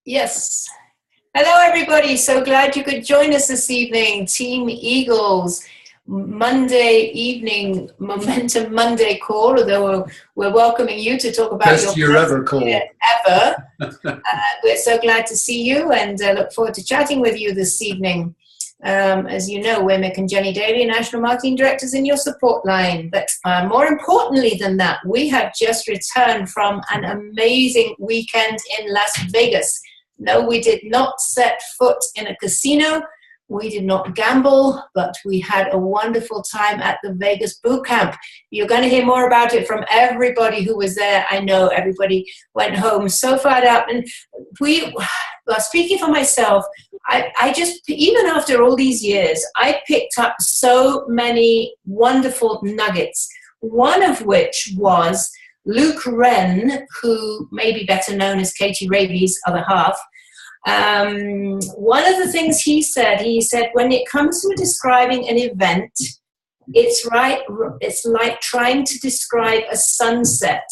Yes. Hello, everybody. So glad you could join us this evening. Team Eagles, Monday evening, Momentum Monday call, although we're welcoming you to talk about best year ever call. Ever. We're so glad to see you and look forward to chatting with you this evening. As you know, we're Mick and Jenny Daly, National Marketing Directors in your support line. But more importantly than that, we have just returned from an amazing weekend in Las Vegas. No, we did not set foot in a casino. We did not gamble, but we had a wonderful time at the Vegas boot camp. You're going to hear more about it from everybody who was there. I know everybody went home so fired up. And speaking for myself, I just, even after all these years, I picked up so many wonderful nuggets, one of which was Luke Wren, who may be better known as Katie Raby's other half. One of the things he said, when it comes to describing an event, it's like trying to describe a sunset.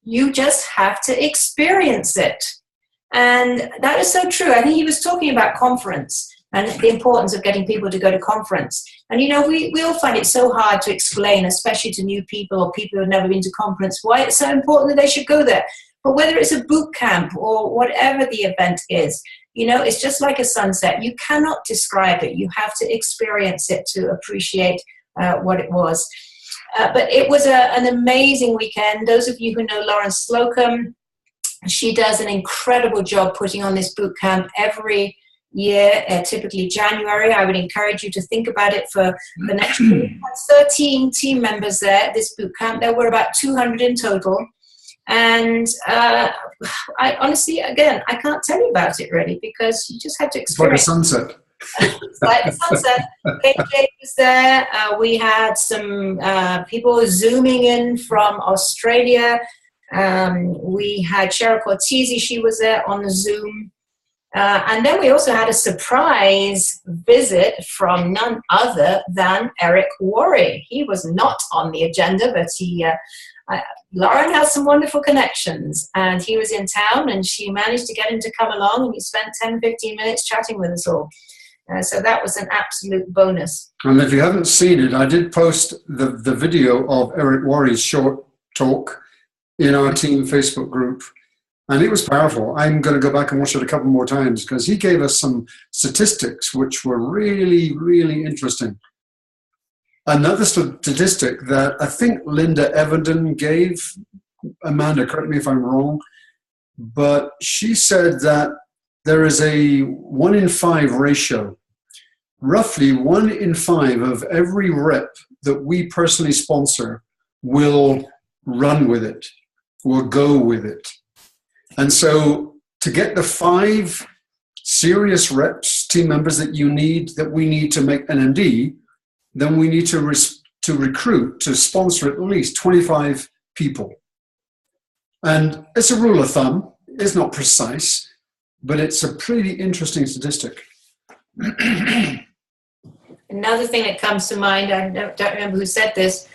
You just have to experience it. And that is so true. I think he was talking about conference and the importance of getting people to go to conference. And, you know, we all find it so hard to explain, especially to new people or people who have never been to conference, why it's so important that they should go there. But whether it's a boot camp or whatever the event is, you know, it's just like a sunset. You cannot describe it. You have to experience it to appreciate what it was. But it was an amazing weekend. Those of you who know Lauren Slocum, she does an incredible job putting on this boot camp every year, typically January. I would encourage you to think about it for the next week. We had 13 team members there at this boot camp. There were about 200 in total. And I honestly, again, I can't tell you about it really because you just have to experience. It's like a sunset. It's like a sunset. KJ was there. We had some people zooming in from Australia. We had Cheryl Cortese, she was there on the Zoom. And then we also had a surprise visit from none other than Eric Worre. He was not on the agenda, but Lauren has some wonderful connections, and he was in town, and she managed to get him to come along, and he spent 10, 15 minutes chatting with us all. So that was an absolute bonus. And if you haven't seen it, I did post the video of Eric Worre's short talk in our team Facebook group, and it was powerful. I'm going to go back and watch it a couple more times because he gave us some statistics which were really, really interesting. Another statistic that I think Linda Everden gave, Amanda, correct me if I'm wrong, but she said that there is a 1 in 5 ratio. Roughly 1 in 5 of every rep that we personally sponsor will run with it, will go with it. And so to get the 5 serious reps, team members that we need to make NMD, then we need to recruit, to sponsor at least 25 people. And it's a rule of thumb. It's not precise, but it's a pretty interesting statistic. Another thing that comes to mind, I don't remember who said this,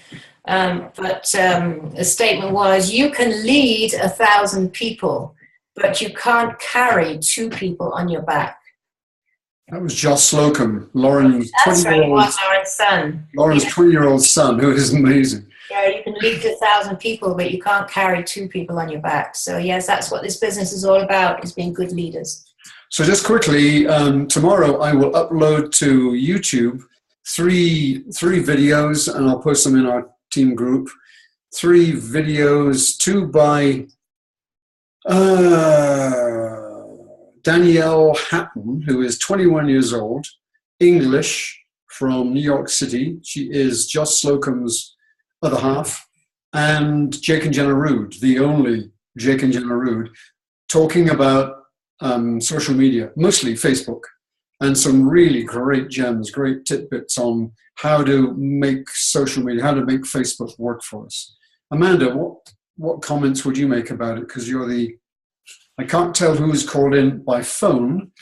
but the statement was, you can lead 1,000 people, but you can't carry 2 people on your back. That was Josh Slocum, Lauren's 20-year-old son, who is amazing. Yeah, you can lead 1,000 people, but you can't carry 2 people on your back. So yes, that's what this business is all about, is being good leaders. So just quickly, tomorrow I will upload to YouTube 3 videos, and I'll post them in our team group. 3 videos, 2 by Danielle Hatton, who is 21 years old, English, from New York City. She is Josh Slocum's other half, and Jake and Jenna Rood, the only Jake and Jenna Rood, talking about social media, mostly Facebook, and some really great gems, great tidbits on how to make social media, how to make Facebook work for us. Amanda, what comments would you make about it? Because you're I can't tell who's called in by phone,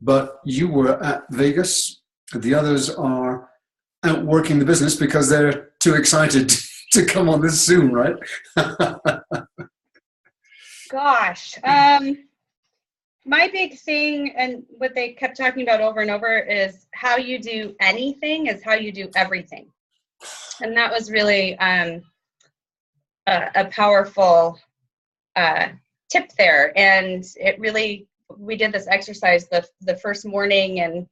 but you were at Vegas. The others are out working the business because they're too excited to come on this Zoom, right? Gosh. my big thing, and what they kept talking about over and over, is how you do anything is how you do everything. And that was really a powerful tip there. And it really, we did this exercise the first morning, and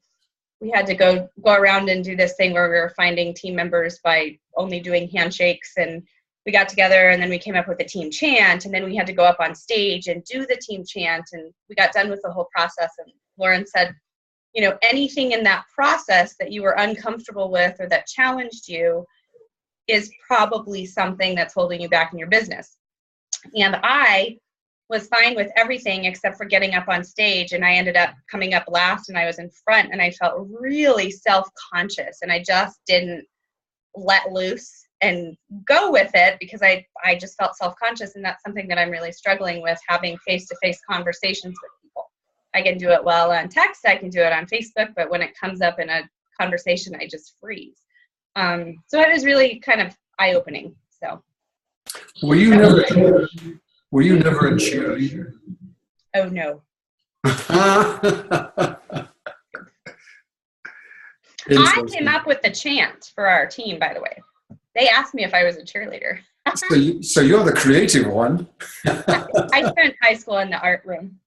we had to go around and do this thing where we were finding team members by only doing handshakes. And we got together, and then we came up with a team chant, and then we had to go up on stage and do the team chant, and we got done with the whole process. And Lauren said, you know, anything in that process that you were uncomfortable with or that challenged you is probably something that's holding you back in your business. And I was fine with everything except for getting up on stage, and I ended up coming up last, and I was in front, and I felt really self-conscious, and I just didn't let loose and go with it because I just felt self-conscious. And that's something that I'm really struggling with, having face-to-face conversations with people. I can do it well on text, I can do it on Facebook, but when it comes up in a conversation, I just freeze. So it was really kind of eye-opening. So were you never a cheerleader? Oh no. I came up with the chant for our team, by the way. They asked me if I was a cheerleader. So you're the creative one. I spent high school in the art room.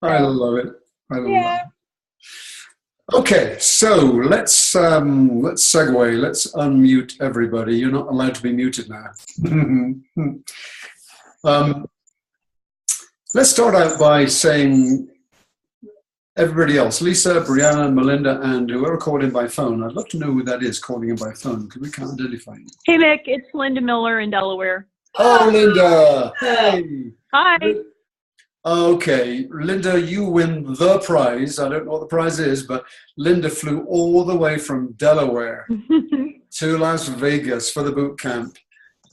I love it. I love it. Okay, so let's segue. Let's unmute everybody. You're not allowed to be muted now. Let's start out by saying everybody else, Lisa, Brianna, Melinda, and whoever called in by phone. I'd love to know who that is calling in by phone because we can't identify you. Hey, Mick, it's Linda Miller in Delaware. Oh, Linda. Hey. Hi. Okay, Linda, you win the prize. I don't know what the prize is, but Linda flew all the way from Delaware to Las Vegas for the boot camp.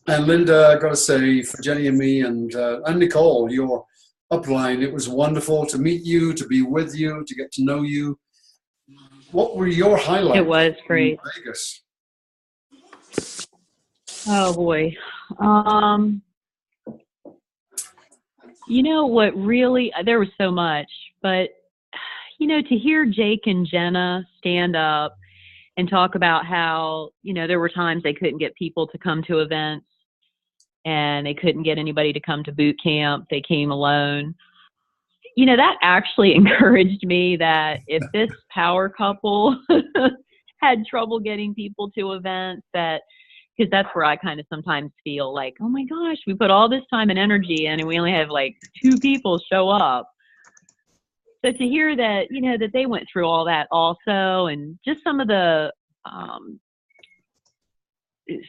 And Linda, I got to say, for Jenny and me and Nicole, your upline, it was wonderful to meet you, to be with you, to get to know you. What were your highlights? It was great. In Vegas? Oh boy. You know what really, there was so much, but you know, to hear Jake and Jenna stand up and talk about how, you know, there were times they couldn't get people to come to events and they couldn't get anybody to come to boot camp. They came alone. You know, that actually encouraged me that if this power couple had trouble getting people to events, that, because that's where I kind of sometimes feel like, oh my gosh, we put all this time and energy in and we only have like 2 people show up. So to hear that, you know, that they went through all that also, and just some of the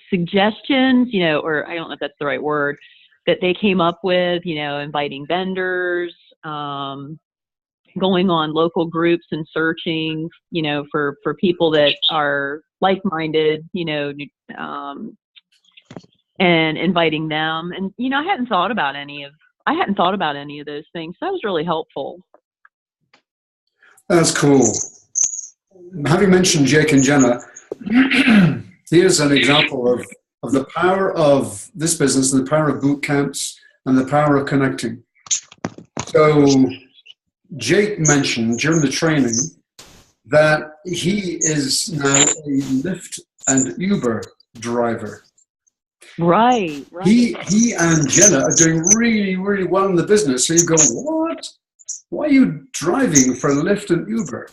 suggestions, you know, or I don't know if that's the right word, that they came up with, you know, inviting vendors, going on local groups and searching, you know, for people that are like-minded, you know, and inviting them. And, you know, I hadn't thought about any of those things. So that was really helpful. That's cool. Having mentioned Jake and Jenna, here's an example of the power of this business, and the power of boot camps, and the power of connecting. So Jake mentioned during the training that he is now a Lyft and Uber driver. Right. He and Jenna are doing really, really well in the business. So you go, what? Why are you driving for Lyft and Uber?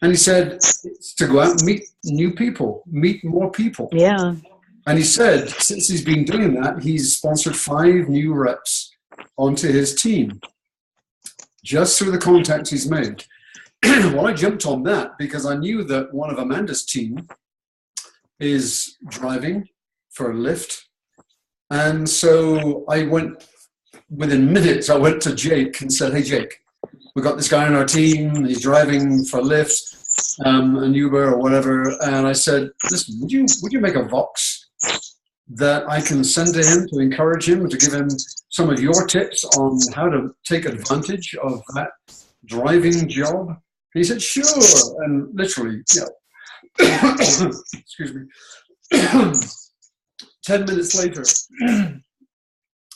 And he said, it's to go out and meet new people, meet more people. Yeah. And he said, since he's been doing that, he's sponsored 5 new reps onto his team, just through the contacts he's made. Well, I jumped on that because I knew that one of Amanda's team is driving for Lyft. And so I went, within minutes, I went to Jake and said, hey, Jake, we got this guy on our team. He's driving for Lyft and Uber or whatever. And I said, listen, would you make a Vox that I can send to him to encourage him, to give him some of your tips on how to take advantage of that driving job? And he said, sure. And literally, you know, excuse me, 10 minutes later,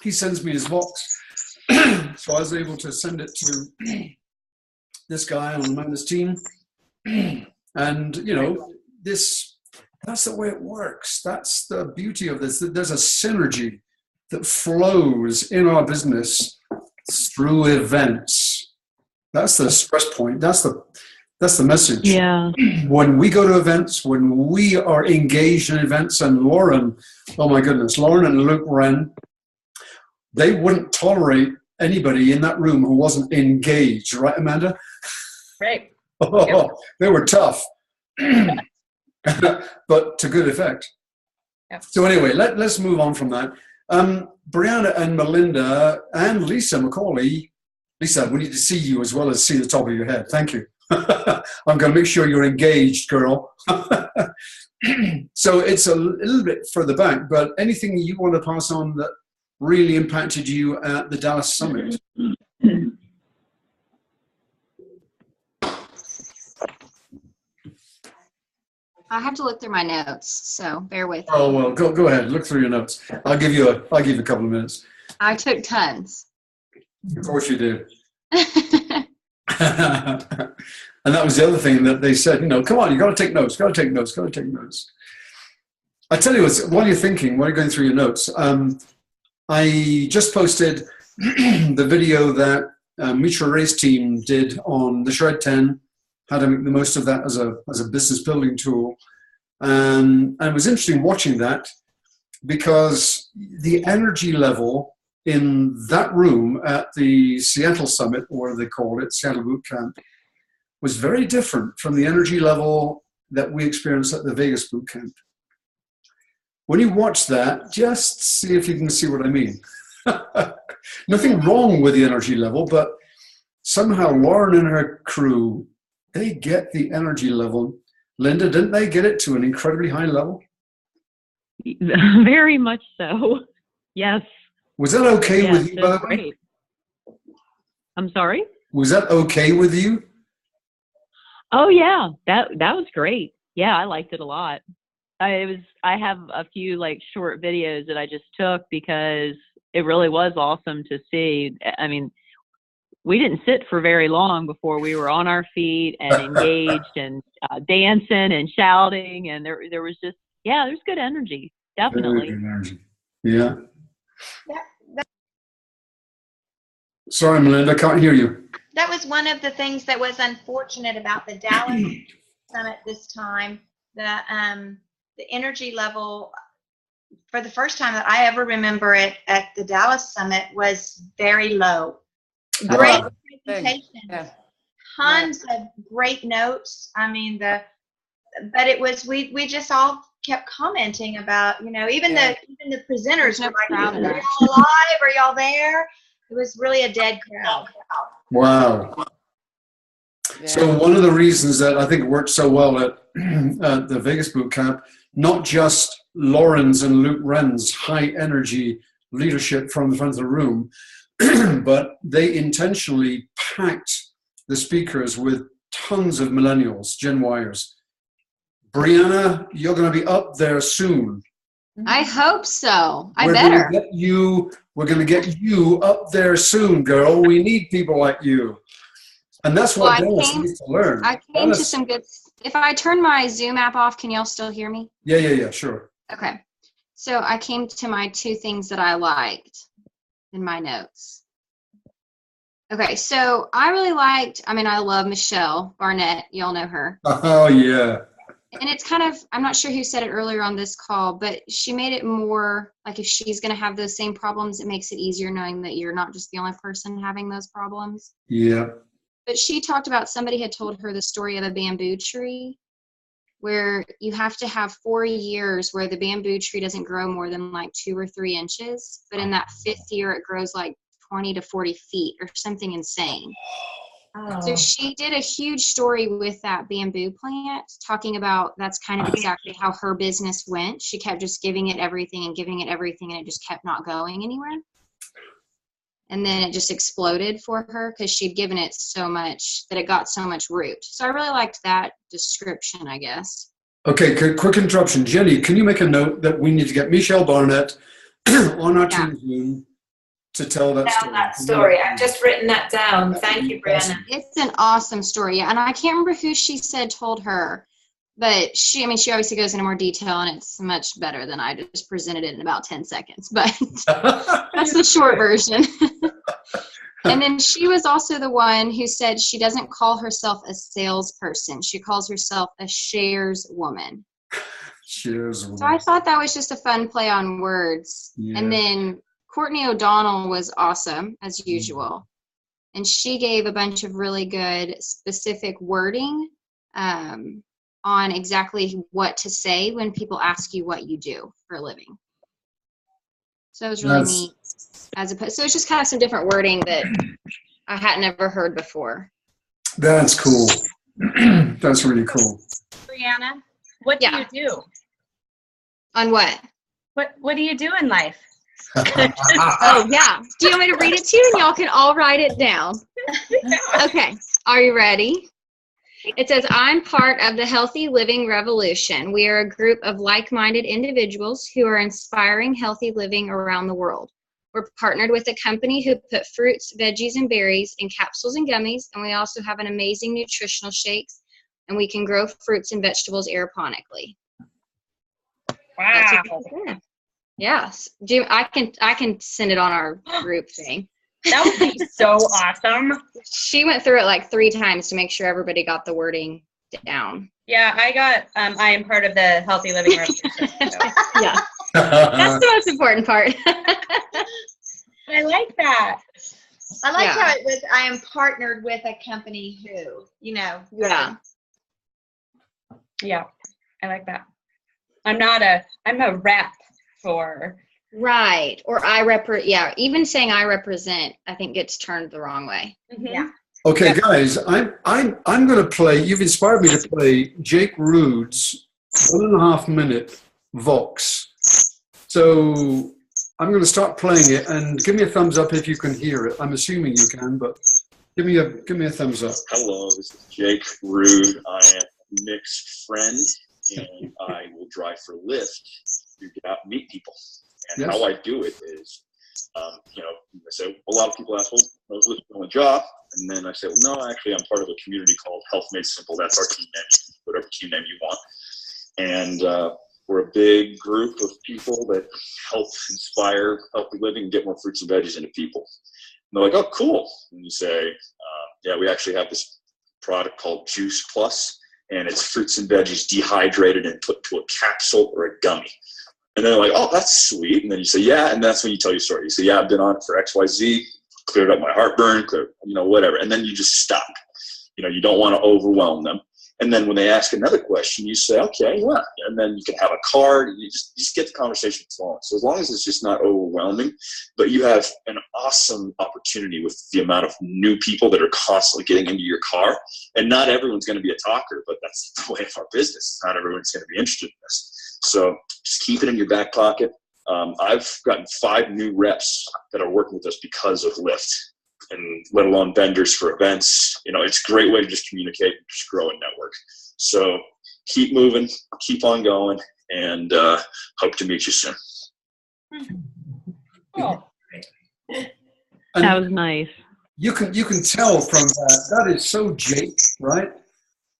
he sends me his Vox. So I was able to send it to this guy on Amanda's team. And, you know, that's the way it works. That's the beauty of this. There's a synergy that flows in our business through events. That's the stress point. That's the message. Yeah. When we go to events, when we are engaged in events, and Lauren, oh my goodness, Lauren and Luke Wren, they wouldn't tolerate anybody in that room who wasn't engaged, right, Amanda? Right. Oh, Yep. They were tough, but to good effect. Yep. So anyway, let's move on from that. Brianna and Melinda and Lisa McCauley. Lisa, we need to see you as well as see the top of your head. Thank you. I'm going to make sure you're engaged, girl. So it's a little bit further back, but anything you want to pass on that really impacted you at the Dallas Summit? I have to look through my notes, so bear with me. Oh well, go ahead. Look through your notes. I'll give you a couple of minutes. I took tons. Of course you did. And that was the other thing that they said. You know, come on, you got to take notes. Got to take notes. Got to take notes. I tell you what. While you're thinking, while you're going through your notes, I just posted the video that Mitra Ray's team did on the Shred 10. How to make the most of that as a business building tool. And it was interesting watching that because the energy level in that room at the Seattle Summit, or they called it Seattle Boot Camp, was very different from the energy level that we experienced at the Vegas Boot Camp. When you watch that, just see if you can see what I mean. Nothing wrong with the energy level, but somehow Lauren and her crew, they get the energy level. Linda, didn't they get it to an incredibly high level? Very much so. Yes. Was that okay Yes, with you, it by was the way? great. I'm sorry? Was that okay with you? Oh yeah, that was great. Yeah, I liked it a lot. I have a few like short videos that I just took because it really was awesome to see. I mean, we didn't sit for very long before we were on our feet and engaged and dancing and shouting, and there was just, yeah, there's good energy, definitely. Very good energy. Yeah. That Sorry, Melinda, can't hear you. was one of the things that was unfortunate about the Dallas Summit this time. The energy level, for the first time that I ever remember it at the Dallas Summit, was very low. Great presentations, Yeah. tons of great notes. I mean, but it was, we just all kept commenting about, you know, even Yeah. the presenters There's no were like, crowd in are there. y'all alive? Are y'all there? It was really a dead crowd. Wow. Yeah. So one of the reasons that I think it worked so well at the Vegas Boot Camp, not just Lauren's and Luke Wren's high energy leadership from the front of the room, but they intentionally packed the speakers with tons of millennials, Gen Yers. Brianna, you're going to be up there soon. I hope so. I We're better. We're going to get you up there soon, girl. We need people like you. And that's what Well, Dallas needs to learn. I came to some good. If I turn my Zoom app off, can y'all still hear me? Yeah, sure. Okay. So I came to my 2 things that I liked in my notes. Okay, so I really liked, I love Michelle Barnett. Y'all know her. Oh, yeah. And it's kind of, I'm not sure who said it earlier on this call, but she made it more like if she's going to have those same problems, it makes it easier knowing that you're not just the only person having those problems. Yeah. But she talked about somebody had told her the story of a bamboo tree where you have to have 4 years where the bamboo tree doesn't grow more than like 2 or 3 inches. But in that 5th year, it grows like 20 to 40 feet or something insane. So she did a huge story with that bamboo plant, talking about that's kind of exactly how her business went. She kept just giving it everything, and it just kept not going anywhere. And then it just exploded for her because she'd given it so much that it got so much root. So I really liked that description, I guess. Okay, quick interruption. Jenny, can you make a note that we need to get Michelle Barnett on our team Zoom to tell that Tell story. that story. I've just written that down. Thank you, Brianna. It's an awesome story. Yeah. And I can't remember who she said told her, but she obviously goes into more detail, and it's much better than I just presented it in about 10 seconds. But that's the short version. And then she was also the one who said she doesn't call herself a salesperson. She calls herself a shares woman. Cheers. So I thought that was just a fun play on words. Yeah. And then Courtney O'Donnell was awesome, as usual. And she gave a bunch of really good specific wording on exactly what to say when people ask you what you do for a living. So it was really neat. So it's just kind of some different wording that I hadn't ever heard before. That's cool. That's really cool. Brianna, what do you do? On what? What do you do in life? Oh, yeah. Do you want me to read it to you, and y'all can all write it down? Okay. Are you ready? It says, I'm part of the Healthy Living Revolution. We are a group of like-minded individuals who are inspiring healthy living around the world. We're partnered with a company who put fruits, veggies, and berries in capsules and gummies, and we also have an amazing nutritional shakes, and we can grow fruits and vegetables aeroponically. Wow. Yes. I can send it on our group thing. That would be so awesome. She went through it like 3 times to make sure everybody got the wording down. Yeah, I am part of the Healthy Living Revolution. So. Yeah. That's the most important part. I like that. I like how it was, I am partnered with a company who, Yeah. Yeah, I like that. I'm a rep for. Right. Or even saying I represent, I think gets turned the wrong way. Mm-hmm. Yeah. Okay, guys, I'm going to play. You've inspired me to play Jake Rood's 1.5 minute Vox. So I'm going to start playing it, and give me a thumbs up if you can hear it. I'm assuming you can, but give me a thumbs up. Hello, this is Jake Rood. I am Nick's friend, and I will drive for Lyft to get out and meet people. And how I do it is, so a lot of people ask, well, I was looking for a job, and then I say, well, no, actually, I'm part of a community called Health Made Simple. That's our team name, whatever team name you want. And we're a big group of people that help inspire healthy living and get more fruits and veggies into people. And they're like, oh, cool. And you say, yeah, we actually have this product called Juice Plus, and it's fruits and veggies dehydrated and put to a capsule or a gummy. And they're like, oh, that's sweet. And then you say, yeah. And that's when you tell your story. You say, yeah, I've been on it for XYZ, cleared up my heartburn, whatever. And then you just stop. You don't want to overwhelm them. And then when they ask another question, you say, okay, yeah. And then you can have a card. You just get the conversation flowing. So as long as it's just not overwhelming, but you have an awesome opportunity with the amount of new people that are constantly getting into your car. And not everyone's going to be a talker, but that's the way of our business. Not everyone's going to be interested in this. So just keep it in your back pocket. I've gotten 5 new reps that are working with us because of Lyft, and let alone vendors for events. It's a great way to just communicate and just grow a network. So keep moving, keep on going, and hope to meet you soon. Oh. That was nice. You can tell from that is so Jake, right?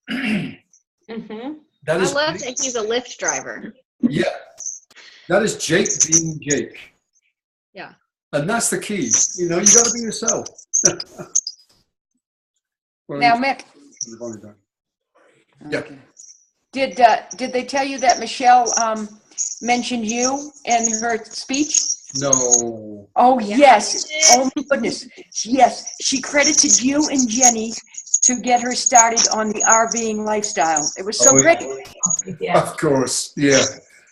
Mm-hmm. That is I love that he's a Lyft driver. Yeah, that is Jake being Jake. Yeah. And that's the key. You got to be yourself. Well, Now, Mick, yeah. did they tell you that Michelle mentioned you in her speech? No. Oh, yes. Oh, my goodness. Yes. She credited you and Jenny to get her started on the RVing lifestyle. It was so great. Yeah. Of course. Yeah.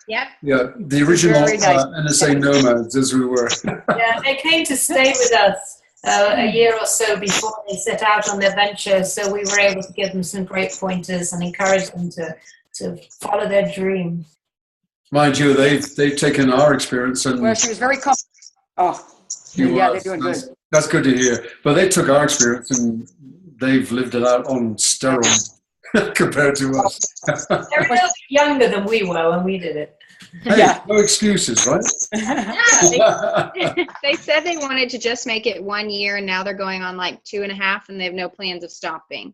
Yep. Yeah. The original Very nice. NSA nomads, as we were. Yeah, they came to stay with us a year or so before they set out on their venture, so we were able to give them some great pointers and encourage them to follow their dream. Mind you, they've taken our experience and Well, she was very comfortable. Oh, yeah, they're doing good. That's good to hear. But they took our experience and they've lived it out on steroids compared to us. They're a little bit younger than we were when we did it. Hey, Yeah. no excuses, right? They said they wanted to just make it 1 year, and now they're going on like 2.5, and they have no plans of stopping.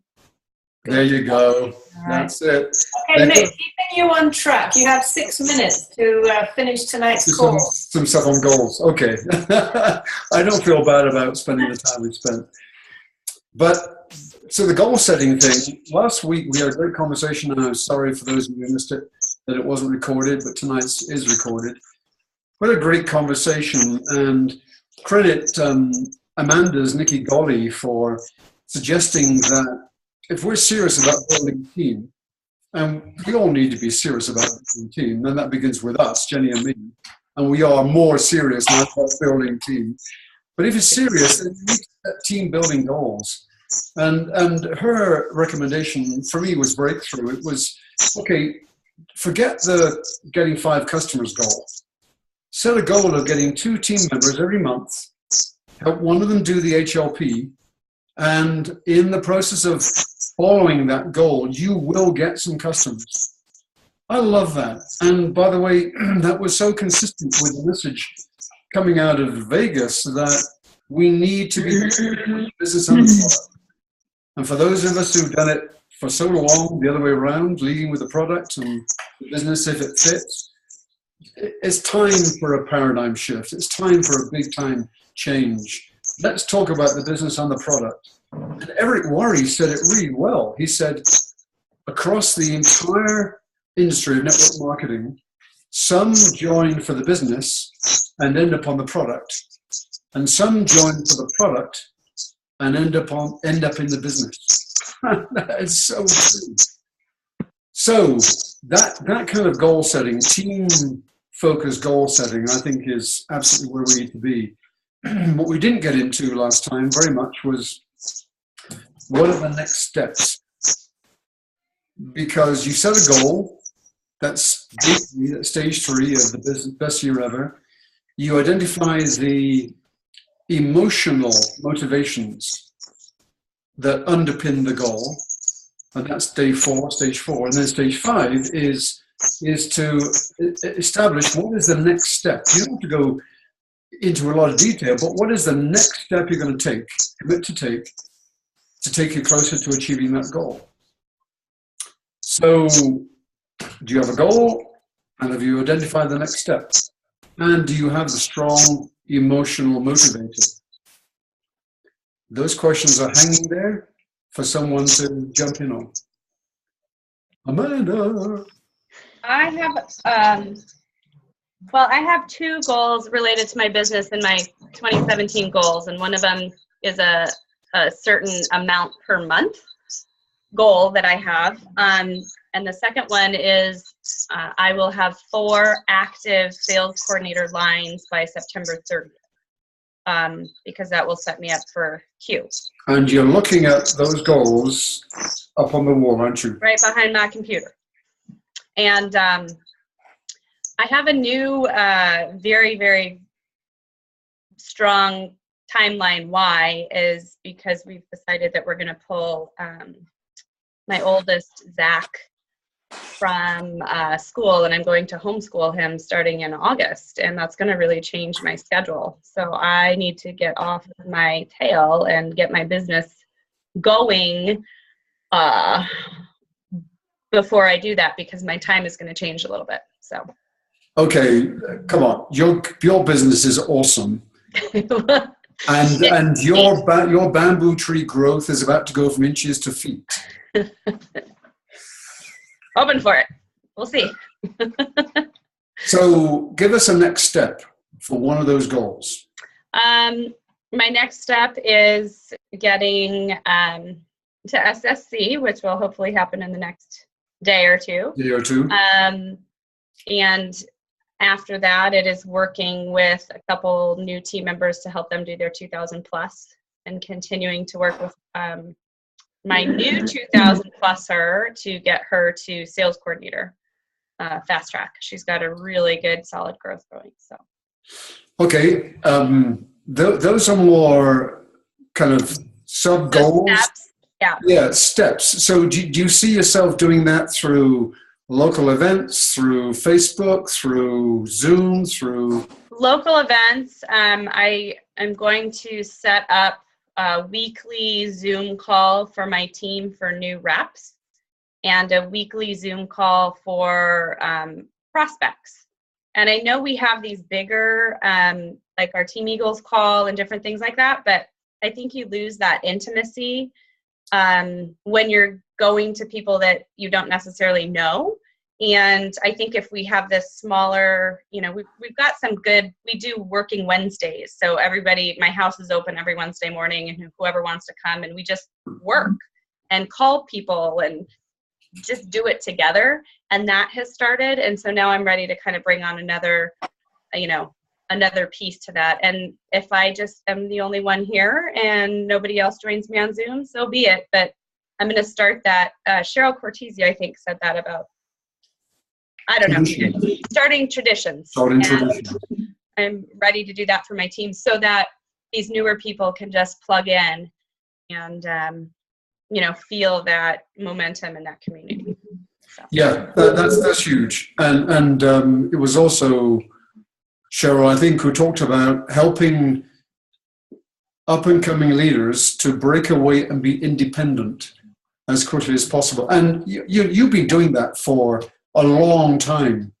There you go. That's it. Okay, Nick, keeping you on track. You have 6 minutes to finish tonight's call. Some stuff on goals. Okay. I don't feel bad about spending the time we spent. But so the goal setting thing, last week we had a great conversation, and I'm sorry for those of you who missed it that it wasn't recorded, but tonight's is recorded. What a great conversation, and credit Amanda's Nikki Golly for suggesting that if we're serious about building a team, and we all need to be serious about building a team, then that begins with us, Jenny and me, and we are more serious now about building a team. But if it's serious, then you need to set team building goals. And her recommendation for me was breakthrough. It was, okay, forget the getting 5 customers goal. Set a goal of getting 2 team members every month, help one of them do the HLP, and in the process of following that goal, you will get some customers. I love that. And by the way, that was so consistent with the message coming out of Vegas that we need to be business on the product. And for those of us who've done it for so long, the other way around, leading with the product and the business if it fits, it's time for a paradigm shift. It's time for a big time change. Let's talk about the business on the product. And Eric Worre said it really well. He said, across the entire industry of network marketing, some join for the business and end up on the product, and some join for the product and end up in the business. That is so true. So that kind of goal setting, team focused goal setting, I think is absolutely where we need to be. What we didn't get into last time very much was, what are the next steps? Because you set a goal, that's stage 3 of the business, best year ever. You identify the emotional motivations that underpin the goal, and that's stage 4. And then stage 5 is to establish what is the next step. You don't have to go into a lot of detail, but what is the next step you're going to commit to take you closer to achieving that goal? So, do you have a goal? And have you identified the next step? And do you have the strong emotional motivator? Those questions are hanging there for someone to jump in on. Amanda. I have 2 goals related to my business in my 2017 goals, and one of them is a certain amount per month goal that I have. And the second one is I will have 4 active sales coordinator lines by September 30th, because that will set me up for Q. And you're looking at those goals up on the wall, aren't you? Right behind my computer. And I have a new, very, very strong timeline. Why is because we've decided that we're going to pull my oldest, Zach, from school, and I'm going to homeschool him starting in August, and that's going to really change my schedule. So I need to get off of my tail and get my business going before I do that, because my time is going to change a little bit. So. Okay, come on. Your business is awesome. And your bamboo tree growth is about to go from inches to feet. Open for it. We'll see. So give us a next step for one of those goals. My next step is getting to SSC, which will hopefully happen in the next day or two. And after that, it is working with a couple new team members to help them do their 2,000 plus, and continuing to work with my new 2,000 pluser to get her to sales coordinator fast track. She's got a really good solid growth going. So. Okay. Those are more kind of sub goals. Steps. Yeah. Yeah, steps. So do you see yourself doing that through local events, through Facebook, through Zoom, through local events. I am going to set up a weekly Zoom call for my team for new reps and a weekly Zoom call for prospects. And I know we have these bigger, like our Team Eagles call and different things like that, but I think you lose that intimacy when you're going to people that you don't necessarily know. And I think if we have this smaller, you know, we've got some good, we do working Wednesdays. So everybody, my house is open every Wednesday morning, and whoever wants to come, and we just work and call people and just do it together. And that has started. And so now I'm ready to kind of bring on another, you know, another piece to that. And if I just am the only one here and nobody else joins me on Zoom, so be it. But I'm going to start that. Cheryl Cortese, I think, said that about, I don't know, starting traditions. I'm ready to do that for my team so that these newer people can just plug in and, you know, feel that momentum in that community. So. Yeah, that's huge. And it was also Cheryl, I think, who talked about helping up-and-coming leaders to break away and be independent as quickly as possible. And you've been doing that for a long time.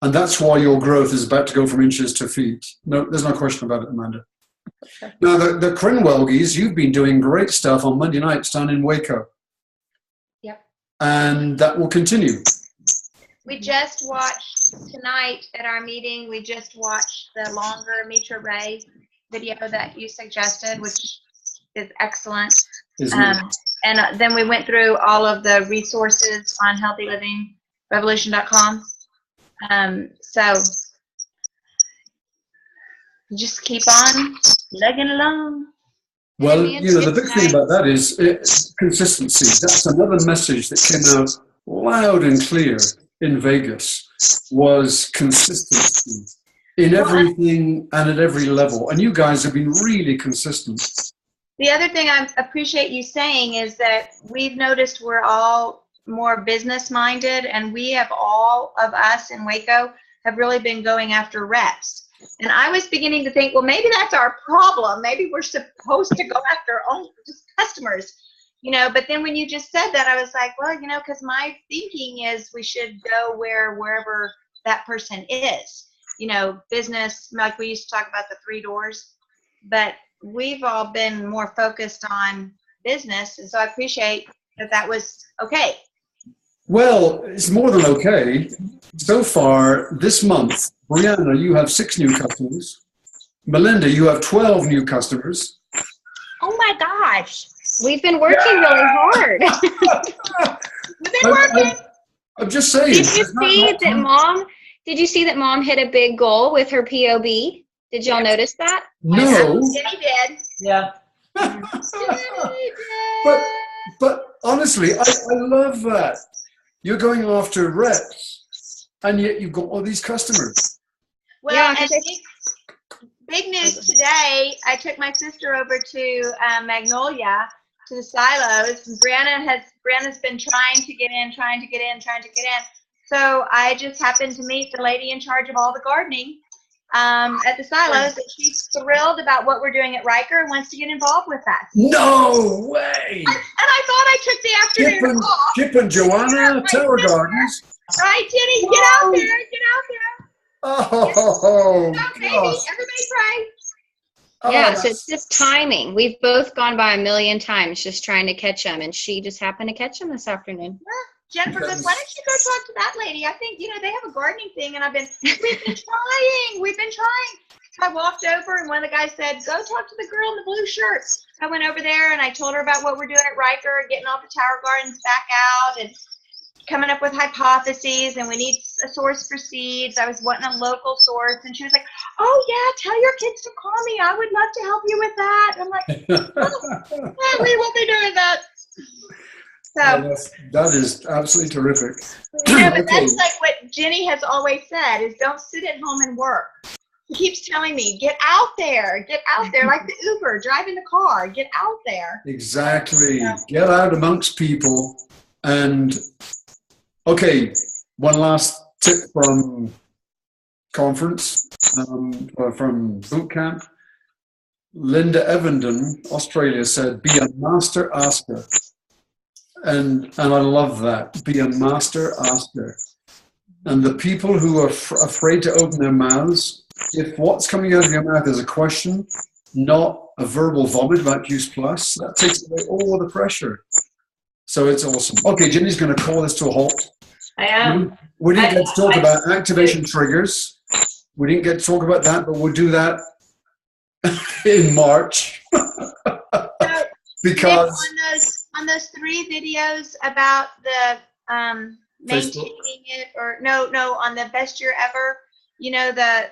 And that's why your growth is about to go from inches to feet. No, there's no question about it, Amanda. Now, the Crinwelgies, you've been doing great stuff on Monday nights down in Waco. Yep. And that will continue. We just watched tonight at our meeting, we just watched the longer Mitra Ray video that you suggested, which is excellent. And then we went through all of the resources on healthylivingrevolution.com. So just keep on plugging along. Well, you know, the big thing about that is consistency. That's another message that came out loud and clear in Vegas, was consistency in everything and at every level. And you guys have been really consistent. The other thing I appreciate you saying is that we've noticed we're all more business minded, and we have, all of us in Waco have really been going after reps. And I was beginning to think, well, maybe that's our problem. Maybe we're supposed to go after only customers, you know. But then when you just said that, I was like, well, you know, because my thinking is we should go wherever that person is, you know, business, like we used to talk about the 3 doors, but we've all been more focused on business. And so I appreciate that was okay. Well, it's more than okay. So far this month, Brianna, you have 6 new customers. Melinda, you have 12 new customers. Oh my gosh. We've been working really hard. We've been working. I'm just saying. Did you see that Mom hit a big goal with her POB? Did y'all notice that? No. Jenny did. Yeah. But honestly, I love that. You're going after reps, and yet you've got all these customers. Well, Yeah, and big news today, I took my sister over to Magnolia, to the silos. And Brianna's been trying to get in. So I just happened to meet the lady in charge of all the gardening at the silos, and she's thrilled about what we're doing at Riker and wants to get involved with us. No way! And I thought I took the afternoon off. Chip and Joanna, Tower Gardens. Right, Jenny, get out there. Oh, Get out, baby. gosh. Everybody pray. Yeah, so it's just timing. We've both gone by a million times just trying to catch them, and she just happened to catch them this afternoon. Jennifer goes, why don't you go talk to that lady? I think, you know, they have a gardening thing, and we've been trying. So I walked over, and one of the guys said, go talk to the girl in the blue shirt. I went over there, and I told her about what we're doing at Riker, getting all the tower gardens back out, and coming up with hypotheses, and we need a source for seeds. I was wanting a local source, and she was like, oh yeah, tell your kids to call me. I would love to help you with that. And I'm like, oh, we will be doing that. So that is absolutely terrific. yeah, but that's like what Jenny has always said, is don't sit at home and work. She keeps telling me, get out there, like the Uber, driving the car, get out there. Exactly. Get out amongst people. And okay, one last tip from conference, from boot camp. Linda Evenden, Australia, said, be a master asker. And I love that. Be a master asker. And the people who are afraid to open their mouths, if what's coming out of your mouth is a question, not a verbal vomit of Accuse Plus, that takes away all the pressure. So it's awesome. Okay, Jenny's going to call this to a halt. I am. We didn't get to talk about activation triggers. We didn't get to talk about that, but we'll do that in March. Because on those 3 videos about the maintaining it, or no, on the best year ever, the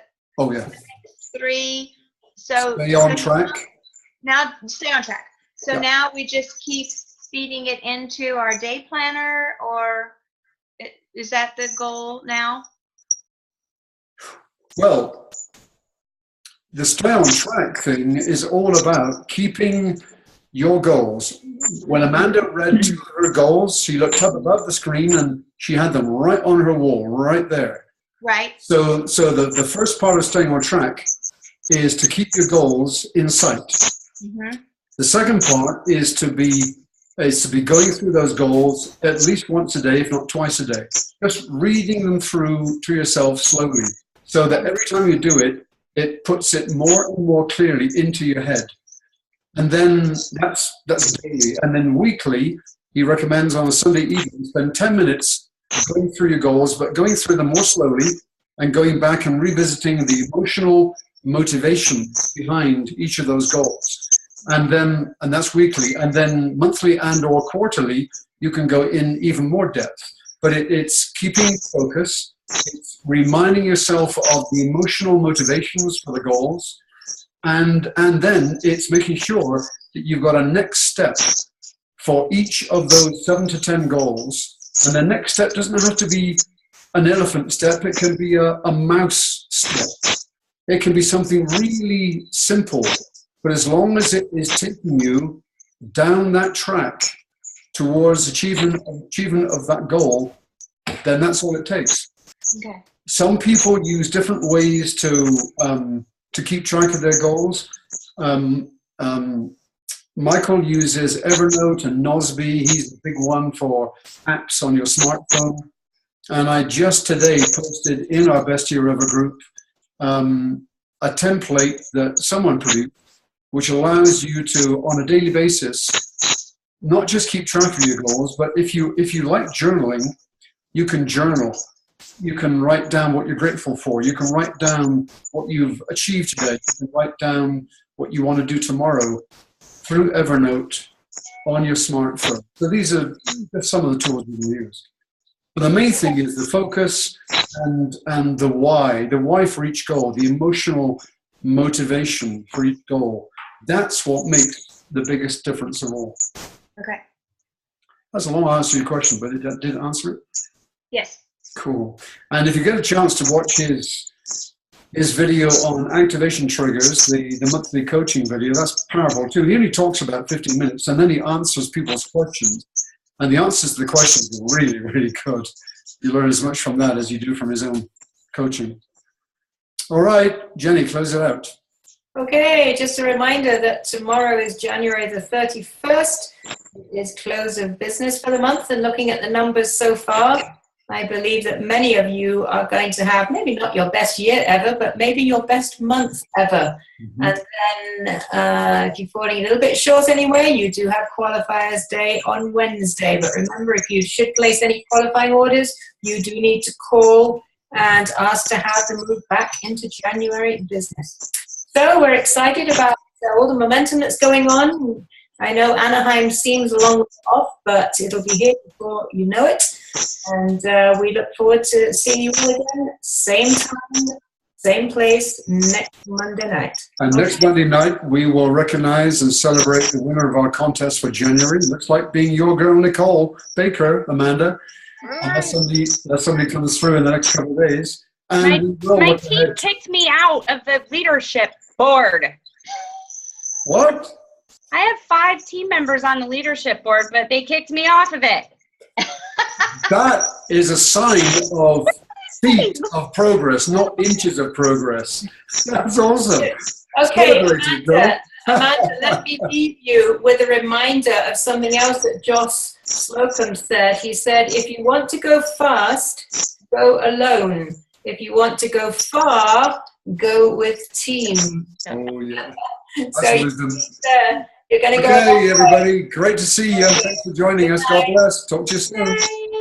3. So stay on track. Now stay on track. So now we just keep feeding it into our day planner, or is that the goal now? Well, the stay on track thing is all about keeping your goals. When Amanda read to her goals, she looked up above the screen and she had them right on her wall, right there. Right. So the first part of staying on track is to keep your goals in sight. Mm-hmm. The second part is to be going through those goals at least once a day, if not twice a day. Just reading them through to yourself slowly, so that every time you do it, it puts it more and more clearly into your head. And then that's daily. And then weekly, he recommends on a Sunday evening, spend 10 minutes going through your goals, but going through them more slowly and going back and revisiting the emotional motivation behind each of those goals. And that's weekly. And then monthly and or quarterly, you can go in even more depth. But it's keeping focus. It's reminding yourself of the emotional motivations for the goals. And then it's making sure that you've got a next step for each of those 7 to 10 goals. And the next step doesn't have to be an elephant step. It can be a mouse step. It can be something really simple. But as long as it is taking you down that track towards achievement of that goal, then that's all it takes. Okay. Some people use different ways to keep track of their goals. Michael uses Evernote and Nozbe. He's the big one for apps on your smartphone. And I just today posted in our Best Year Ever group a template that someone produced, which allows you to, on a daily basis, not just keep track of your goals, but if you like journaling, you can journal. You can write down what you're grateful for. You can write down what you've achieved today. You can write down what you want to do tomorrow through Evernote on your smartphone. So these are some of the tools you can use. But the main thing is the focus and the why for each goal, the emotional motivation for each goal. That's what makes the biggest difference of all. Okay. That's a long answer to your question, but it did answer it? Yes. Cool. And if you get a chance to watch his video on activation triggers, the monthly coaching video, that's powerful too. He only talks about 15 minutes and then he answers people's questions. And the answers to the questions are really, really good. You learn as much from that as you do from his own coaching. All right, Jenny, close it out. Okay, just a reminder that tomorrow is January the 31st. It is close of business for the month, and looking at the numbers so far, I believe that many of you are going to have maybe not your best year ever, but maybe your best month ever. Mm-hmm. And then if you're falling a little bit short anyway, you do have qualifiers day on Wednesday. But remember, if you should place any qualifying orders, you do need to call and ask to have them move back into January business. So we're excited about all the momentum that's going on. I know Anaheim seems a long way off, but it'll be here before you know it. And we look forward to seeing you all again, same time, same place, next Monday night. And next Monday night, we will recognize and celebrate the winner of our contest for January. Looks like being your girl, Nicole Baker, Amanda. Unless somebody comes through in the next couple of days. And my team kicked me out of the leadership board. What? I have 5 team members on the leadership board, but they kicked me off of it. That is a sign of feet of progress, not inches of progress. That's awesome. Okay, Amanda, let me leave you with a reminder of something else that Joss Slocum said. He said, if you want to go fast, go alone. If you want to go far, go with team. Oh, yeah. So you're going to go. Okay, everybody. Great to see you. Thanks for joining us. God bless. Talk to you soon. Bye.